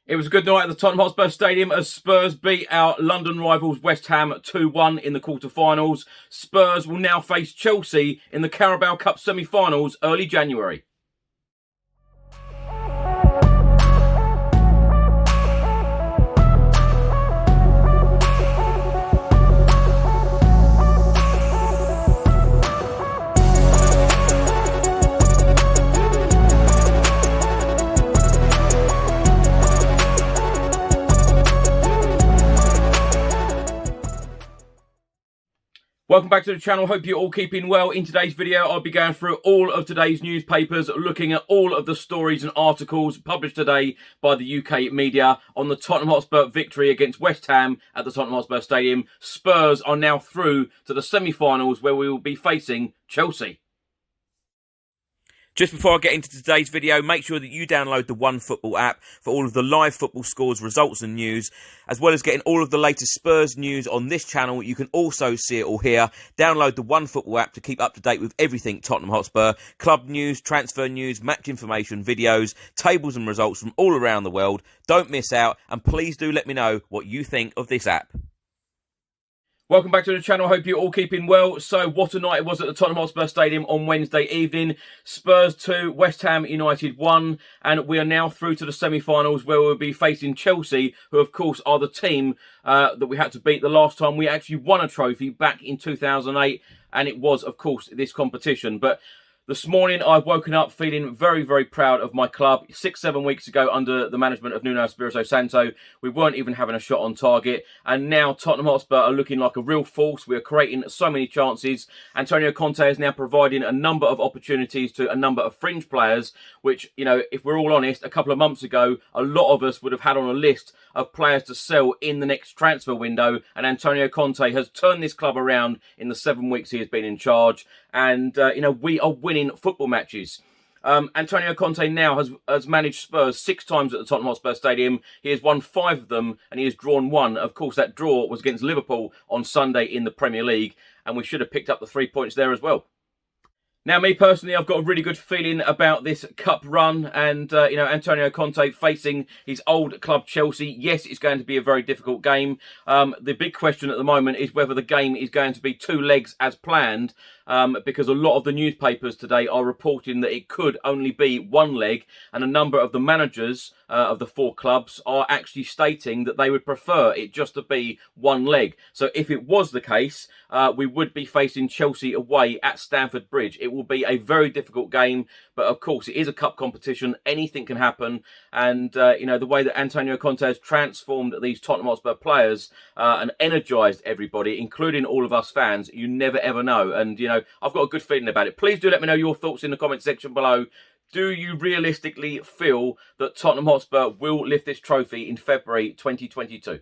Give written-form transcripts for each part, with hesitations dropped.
It was a good night at the Tottenham Hotspur Stadium as Spurs beat our London rivals West Ham 2-1 in the quarter-finals. Spurs will now face Chelsea in the Carabao Cup semi-finals early January. Welcome back to the channel. Hope you're all keeping well. In today's video, I'll be going through all of today's newspapers, looking at all of the stories and articles published today by the UK media on the Tottenham Hotspur victory against West Ham at the Tottenham Hotspur Stadium. Spurs are now through to the semi-finals where we will be facing Chelsea. Just before I get into today's video, make sure that you download the OneFootball app for all of the live football scores, results and news, as well as getting all of the latest Spurs news on this channel. You can also see it all here. Download the OneFootball app to keep up to date with everything Tottenham Hotspur, club news, transfer news, match information, videos, tables and results from all around the world. Don't miss out, and please do let me know what you think of this app. Welcome back to the channel. Hope you're all keeping well. So what a night it was at the Tottenham Hotspur Stadium on Wednesday evening. Spurs 2, West Ham United 1. And we are now through to the semi-finals where we'll be facing Chelsea, who of course are the team that we had to beat the last time we actually won a trophy back in 2008. And it was, of course, this competition. But this morning, I've woken up feeling very, very proud of my club. 6-7 weeks ago, under the management of Nuno Espirito Santo, we weren't even having a shot on target. And now Tottenham Hotspur are looking like a real force. We are creating so many chances. Antonio Conte is now providing a number of opportunities to a number of fringe players, which, you know, if we're all honest, a couple of months ago, a lot of us would have had on a list of players to sell in the next transfer window. And Antonio Conte has turned this club around in the 7 weeks he has been in charge. And, you know, we are winning football matches. Antonio Conte now has managed Spurs 6 times at the Tottenham Hotspur Stadium. He has won 5 of them and he has drawn 1. Of course, that draw was against Liverpool on Sunday in the Premier League, and we should have picked up the 3 points there as well. Now, me personally, I've got a really good feeling about this cup run and, you know, Antonio Conte facing his old club Chelsea. Yes, it's going to be a very difficult game. The big question at the moment is whether the game is going to be 2 legs as planned, because a lot of the newspapers today are reporting that it could only be 1 leg, and a number of the managers of the 4 clubs are actually stating that they would prefer it just to be 1 leg. So if it was the case, we would be facing Chelsea away at Stamford Bridge. It will be a very difficult game, but of course it is a cup competition. Anything can happen, and you know, the way that Antonio Conte has transformed these Tottenham Hotspur players and energised everybody, including all of us fans, you never ever know. And you know, I've got a good feeling about it. Please do let me know your thoughts in the comment section below. Do you realistically feel that Tottenham Hotspur will lift this trophy in February 2022?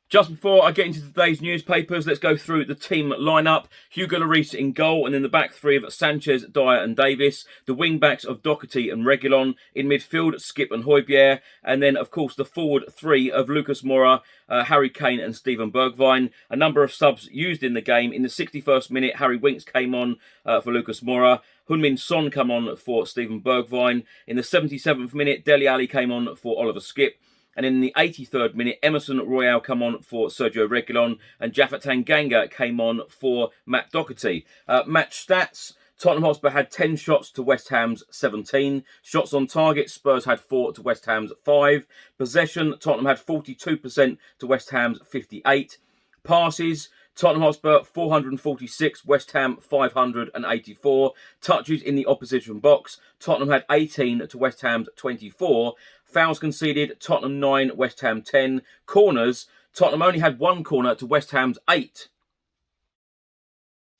Just before I get into today's newspapers, let's go through the team lineup. Hugo Lloris in goal, and in the back 3 of Sanchez, Dyer and Davis. The wing-backs of Doherty and Reguilon. In midfield, Skip and Højbjerg. And then, of course, the forward 3 of Lucas Moura, Harry Kane and Steven Bergwijn. A number of subs used in the game. In the 61st minute, Harry Winks came on for Lucas Moura. Heung-min Son come on for Steven Bergwijn. In the 77th minute, Dele Alli came on for Oliver Skip. And in the 83rd minute, Emerson Royal come on for Sergio Reguilon, and Japhet Tanganga came on for Matt Doherty. Match stats: Tottenham Hotspur had 10 shots to West Ham's 17. Shots on target, Spurs had 4 to West Ham's 5. Possession, Tottenham had 42% to West Ham's 58. Passes, Tottenham Hotspur 446, West Ham 584. Touches in the opposition box, Tottenham had 18 to West Ham's 24. Fouls conceded, Tottenham 9, West Ham 10. Corners, Tottenham only had 1 corner to West Ham's 8.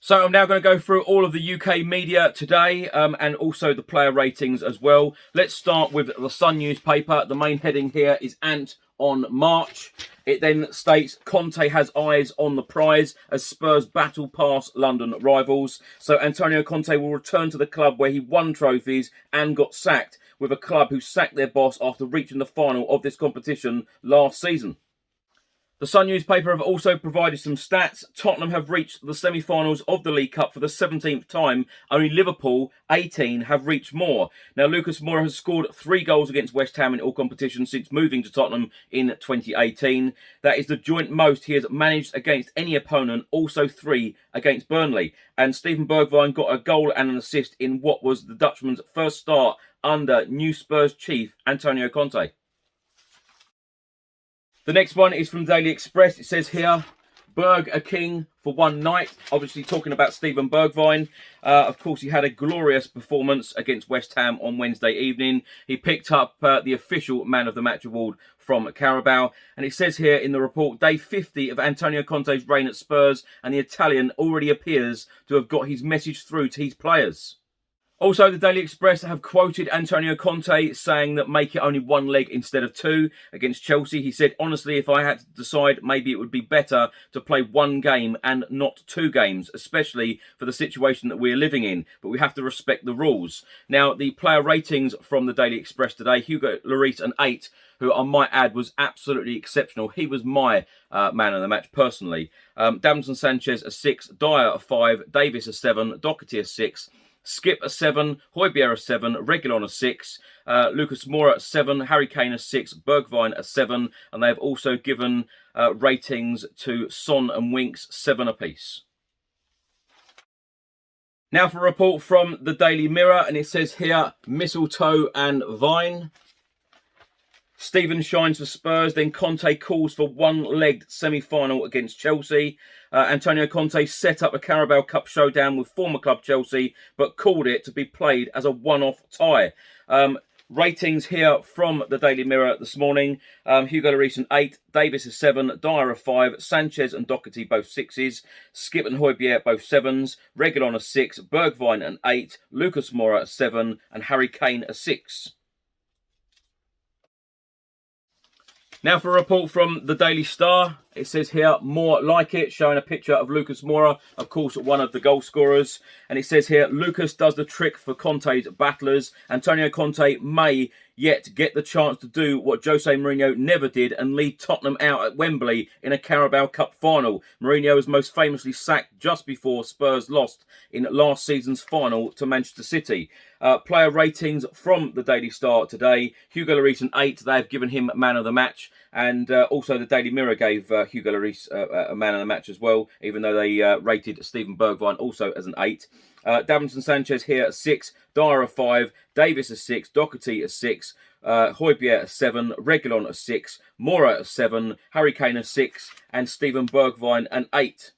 So I'm now going to go through all of the UK media today and also the player ratings as well. Let's start with the Sun newspaper. The main heading here is Ant on March. It then states Conte has eyes on the prize as Spurs battle past London rivals. So Antonio Conte will return to the club where he won trophies and got sacked, with a club who sacked their boss after reaching the final of this competition last season. The Sun newspaper have also provided some stats. Tottenham have reached the semi-finals of the League Cup for the 17th time. Only Liverpool, 18, have reached more. Now, Lucas Moura has scored 3 goals against West Ham in all competitions since moving to Tottenham in 2018. That is the joint most he has managed against any opponent, also 3 against Burnley. And Steven Bergwijn got a goal and an assist in what was the Dutchman's first start under new Spurs chief Antonio Conte. The next one is from Daily Express. It says here, Berg a king for one night. Obviously talking about Steven Bergwijn. Of course, he had a glorious performance against West Ham on Wednesday evening. He picked up the official Man of the Match award from Carabao. And it says here in the report, day 50 of Antonio Conte's reign at Spurs, and the Italian already appears to have got his message through to his players. Also, the Daily Express have quoted Antonio Conte saying that make it only 1 leg instead of 2 against Chelsea. He said, honestly, if I had to decide, maybe it would be better to play 1 game and not 2 games, especially for the situation that we're living in. But we have to respect the rules. Now, the player ratings from the Daily Express today, Hugo Lloris an 8, who I might add was absolutely exceptional. He was my man of the match personally. Davinson Sanchez a 6, Dyer a 5, Davis a 7, Doherty a 6, Skip a 7, Højbjerg a 7, Reguilon a 6, Lucas Moura a 7, Harry Kane a 6, Bergwijn a 7, and they have also given ratings to Son and Winks 7 apiece. Now for a report from the Daily Mirror, and it says here, mistletoe and vine. Steven shines for Spurs, then Conte calls for 1-legged semi-final against Chelsea. Antonio Conte set up a Carabao Cup showdown with former club Chelsea, but called it to be played as a one-off tie. Ratings here from the Daily Mirror this morning. Hugo Lloris an 8, Davis a 7, Dyer a 5, Sanchez and Doherty both 6s, Skip and Højbjerg both 7s, Reguilon a 6, Bergwijn an 8, Lucas Moura a 7, and Harry Kane a 6. Now for a report from the Daily Star. It says here, more like it, showing a picture of Lucas Moura, of course, one of the goal scorers. And it says here, Lucas does the trick for Conte's battlers. Antonio Conte may yet get the chance to do what Jose Mourinho never did and lead Tottenham out at Wembley in a Carabao Cup final. Mourinho was most famously sacked just before Spurs lost in last season's final to Manchester City. Player ratings from the Daily Star today. Hugo Lloris an 8. They have given him man of the match. And also the Daily Mirror gave Hugo Lloris a man of the match as well, even though they rated Steven Bergwijn also as an 8. Davinson Sanchez here at 6, Dyer a 5, Davis a 6, Doherty a 6, Højbjerg a 7, Reguilon a 6, Moura a 7, Harry Kane a 6, and Steven Bergwijn an 8.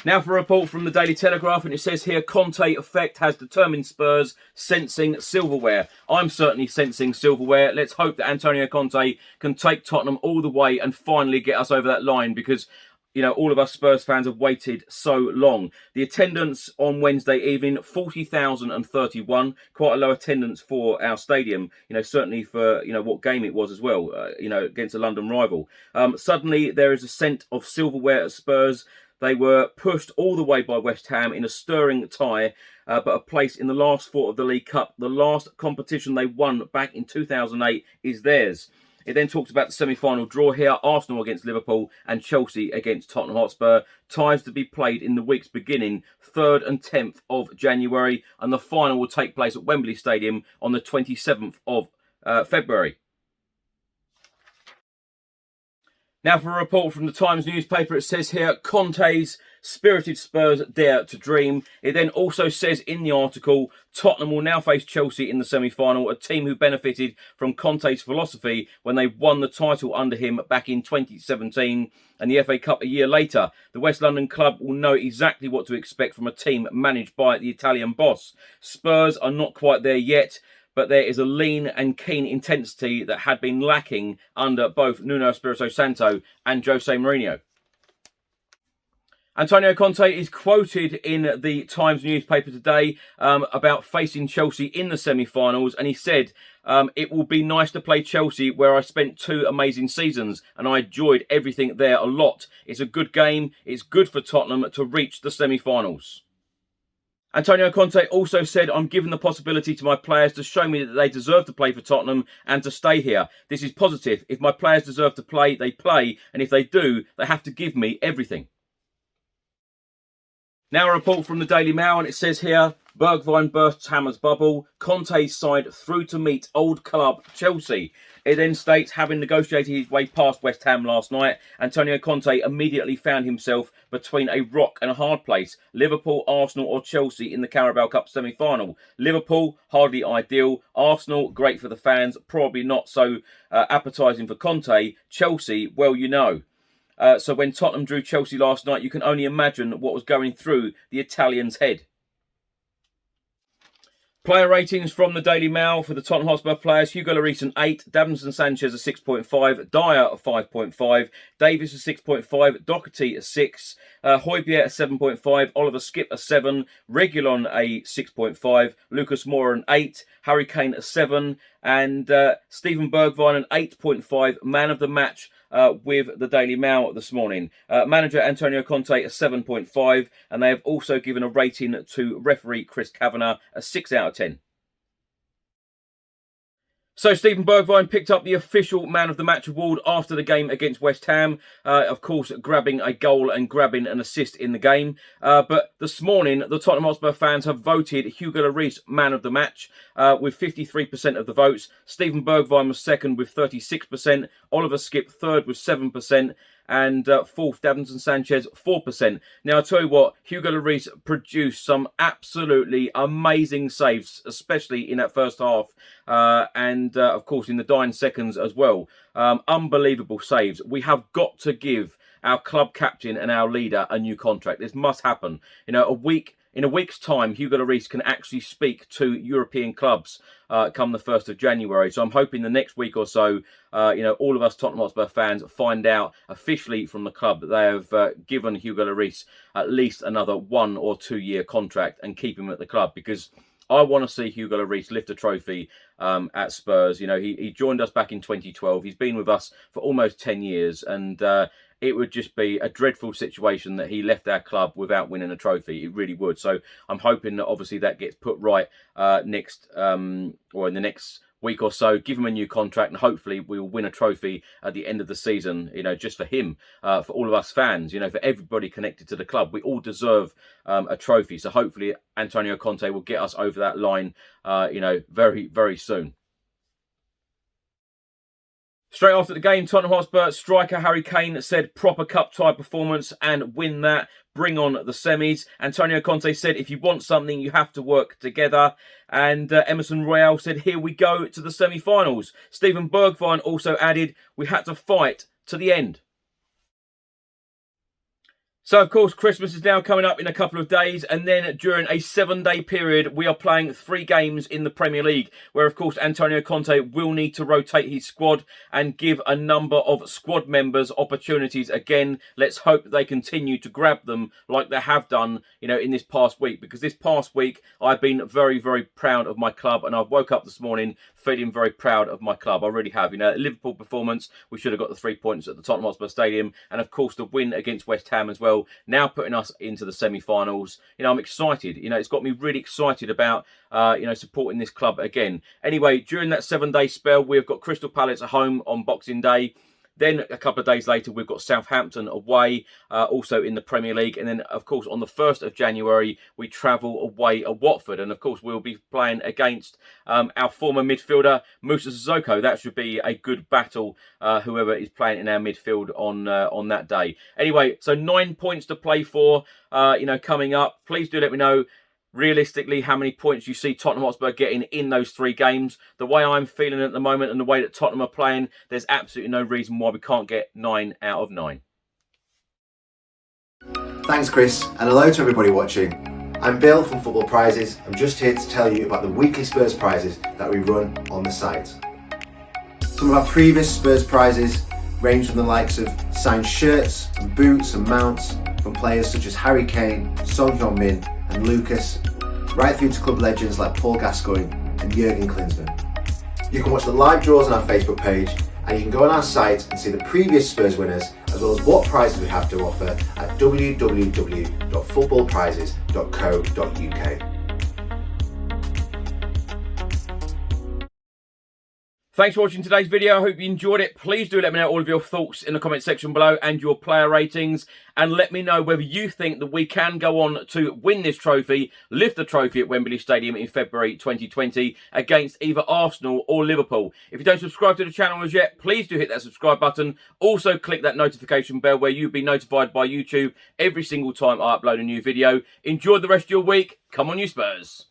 Now for a report from the Daily Telegraph, and it says here, Conte effect has determined Spurs sensing silverware. I'm certainly sensing silverware. Let's hope that Antonio Conte can take Tottenham all the way and finally get us over that line, because, you know, all of us Spurs fans have waited so long. The attendance on Wednesday evening, 40,031. Quite a low attendance for our stadium, you know, certainly for, you know, what game it was as well, you know, against a London rival. Suddenly there is a scent of silverware at Spurs. They were pushed all the way by West Ham in a stirring tie, but a place in the last 4 of the League Cup. The last competition they won back in 2008 is theirs. It then talks about the semi-final draw here, Arsenal against Liverpool and Chelsea against Tottenham Hotspur. Ties to be played in the weeks beginning 3rd and 10th of January, and the final will take place at Wembley Stadium on the 27th of February. Now for a report from the Times newspaper, it says here, Conte's spirited Spurs dare to dream. It then also says in the article, Tottenham will now face Chelsea in the semi-final, a team who benefited from Conte's philosophy when they won the title under him back in 2017 and the FA Cup a year later. The West London club will know exactly what to expect from a team managed by the Italian boss. Spurs are not quite there yet, but there is a lean and keen intensity that had been lacking under both Nuno Espirito Santo and Jose Mourinho. Antonio Conte is quoted in the Times newspaper today about facing Chelsea in the semi-finals, and he said, it will be nice to play Chelsea, where I spent 2 amazing seasons and I enjoyed everything there a lot. It's a good game. It's good for Tottenham to reach the semi-finals. Antonio Conte also said, I'm giving the possibility to my players to show me that they deserve to play for Tottenham and to stay here. This is positive. If my players deserve to play, they play. And if they do, they have to give me everything. Now a report from the Daily Mail, and it says here, Bergwijn bursts Hammer's bubble. Conte's side through to meet old club Chelsea. It then states, having negotiated his way past West Ham last night, Antonio Conte immediately found himself between a rock and a hard place. Liverpool, Arsenal or Chelsea in the Carabao Cup semi-final. Liverpool, hardly ideal. Arsenal, great for the fans, probably not so appetising for Conte. Chelsea, well, you know. So when Tottenham drew Chelsea last night, you can only imagine what was going through the Italian's head. Player ratings from the Daily Mail for the Tottenham Hotspur players. Hugo Lloris an 8, Davinson Sanchez a 6.5, Dyer a 5.5, Davies a 6.5, Doherty a 6, Højbjerg a 7.5, Oliver Skip a 7, Reguilon a 6.5, Lucas Moura an 8, Harry Kane a 7, and Steven Bergwijn an 8.5, man of the match with the Daily Mail this morning. Manager Antonio Conte a 7.5, and they have also given a rating to referee Chris Kavanagh a 6 out of 10. So Steven Bergwijn picked up the official Man of the Match award after the game against West Ham. Of course, grabbing a goal and grabbing an assist in the game. But this morning, the Tottenham Hotspur fans have voted Hugo Lloris Man of the Match with 53% of the votes. Steven Bergwijn was second with 36%. Oliver Skip third with 7%. And fourth, Davinson Sanchez, 4%. Now, I'll tell you what, Hugo Lloris produced some absolutely amazing saves, especially in that first half. And, of course, in the dying seconds as well. Unbelievable saves. We have got to give our club captain and our leader a new contract. This must happen. You know, in a week's time, Hugo Lloris can actually speak to European clubs come the 1st of January. So I'm hoping the next week or so, all of us Tottenham Hotspur fans find out officially from the club that they have given Hugo Lloris at least another 1 or 2 year contract and keep him at the club, because I want to see Hugo Lloris lift a trophy at Spurs. You know, he joined us back in 2012. He's been with us for almost 10 years, and it would just be a dreadful situation that he left our club without winning a trophy. It really would. So I'm hoping that obviously that gets put right next or in the next week or so. Give him a new contract, and hopefully we'll win a trophy at the end of the season, you know, just for him, for all of us fans, you know, for everybody connected to the club. We all deserve a trophy. So hopefully Antonio Conte will get us over that line, very, very soon. Straight after the game, Tottenham Hotspur striker Harry Kane said proper cup-tie performance and win that. Bring on the semis. Antonio Conte said, if you want something, you have to work together. And Emerson Royale said, here we go to the semi-finals. Steven Bergwijn also added, we had to fight to the end. So, of course, Christmas is now coming up in a couple of days, and then during a 7-day period, we are playing 3 games in the Premier League, where, of course, Antonio Conte will need to rotate his squad and give a number of squad members opportunities again. Let's hope they continue to grab them like they have done, you know, in this past week, because this past week, I've been very, very proud of my club, and I woke up this morning feeling very proud of my club. I really have. You know, Liverpool performance, we should have got the 3 points at the Tottenham Hotspur Stadium, and, of course, the win against West Ham as well. Now putting us into the semi-finals. You know, I'm excited. You know, it's got me really excited about, supporting this club again. Anyway, during that 7-day spell, we've got Crystal Palace at home on Boxing Day. Then a couple of days later, we've got Southampton away, also in the Premier League. And then, of course, on the 1st of January, we travel away at Watford. And, of course, we'll be playing against our former midfielder, Moussa Sissoko. That should be a good battle, whoever is playing in our midfield on that day. Anyway, so 9 points to play for, coming up. Please do let me know, realistically, how many points you see Tottenham Hotspur getting in those 3 games. The way I'm feeling at the moment and the way that Tottenham are playing, there's absolutely no reason why we can't get 9 out of 9. Thanks, Chris, and hello to everybody watching. I'm Bill from Football Prizes. I'm just here to tell you about the weekly Spurs prizes that we run on the site. Some of our previous Spurs prizes range from the likes of signed shirts and boots and mounts from players such as Harry Kane, Son Heung-min and Lucas, right through to club legends like Paul Gascoigne and Jurgen Klinsmann. You can watch the live draws on our Facebook page, and you can go on our site and see the previous Spurs winners as well as what prizes we have to offer at www.footballprizes.co.uk. Thanks for watching today's video. I hope you enjoyed it. Please do let me know all of your thoughts in the comment section below and your player ratings. And let me know whether you think that we can go on to win this trophy, lift the trophy at Wembley Stadium in February 2020 against either Arsenal or Liverpool. If you don't subscribe to the channel as yet, please do hit that subscribe button. Also click that notification bell where you'll be notified by YouTube every single time I upload a new video. Enjoy the rest of your week. Come on, you Spurs.